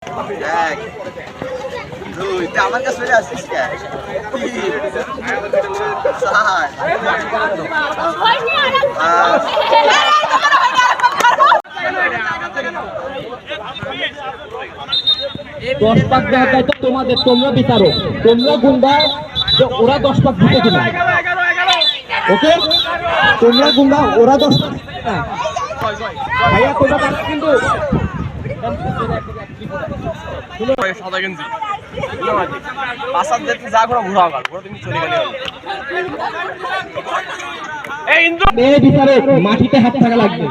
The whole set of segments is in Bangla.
এক দুই আমার কাছে চলে আসছিস কে দশ পাক দেওয়ার দায়িত্ব তোমাদের, তোমরা বিচারো, তোমরা গুন্ডা ওরা 10 পাক দিতে কিনা। ওকে, তোমরা গুন্ডা ওরা 10 পাক ভাইয়া তোমরা কিন্তু সাদা গেঞ্জি পাশার যেতে যা করে ঘুরা আবার ঘুরা তুমি চলে গেলে এই ইন্দ্র মেয়ে বিচারে মাটিতে হাত থাকা লাগবে।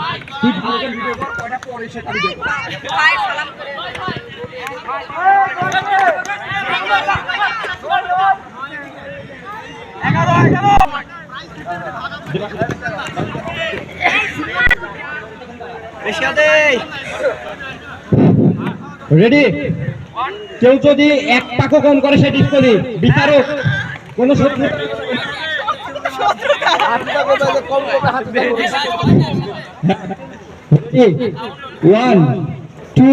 রেডি? কেউ যদি এক পাকও কম করে সে ডিসপ্লে বিচারক কোন শত্রু 1 2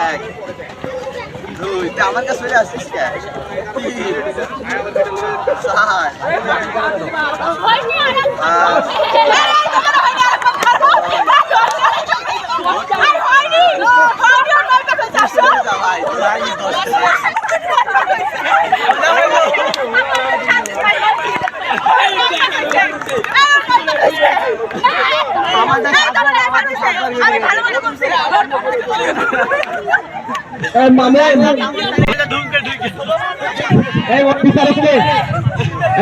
এক দুই আমার কাছে চলে আসছিস কে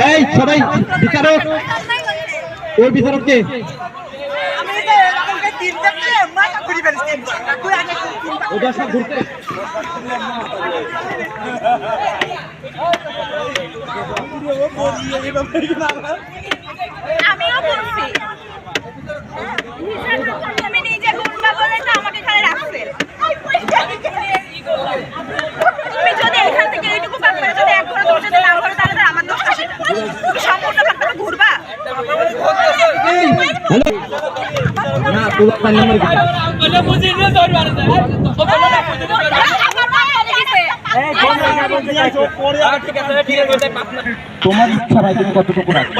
এই সবাই বিচারক, ওই বিচারককে ওদের সব ঘুরতে আমিও বলছি আমি নিজে গুন্ডা বলে তো আমাকে এখানে রাখছে। তুমি যদি এখান থেকে এইটুকু ব্যাপারে যদি এক ঘন্টা যদি না করে তাহলে আমার দোষটা সেটা তুমি সম্পূর্ণ ব্যাপারটা ঘুরবা না তোর পান নাম্বার কি ওটা বুঝিয়ে নিয়ে দৌড় মারে যায় তোমার ইচ্ছা ভাই, তুমি কতটুকু রাখো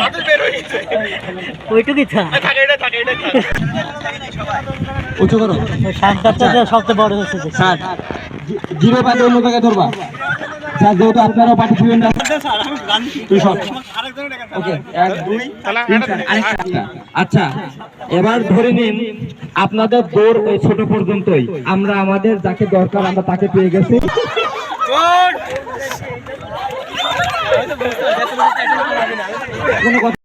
ওইটুকুই থা উঁচু করো। সবচেয়ে বড় হচ্ছে জিরো পাতে অন্য জায়গায় ধরবা স্যার, যেহেতু আপনারাও পার্টিসিপেন্ট। ওকে 1 2 3 4 আরেকটা। আচ্ছা এবার ধরে নিন আপনাদের দৌড় ওই ছোট পর্যন্তই, আমরা আমাদের যাকে দরকার আমরা তাকে পেয়ে গেছি। কোনো কথা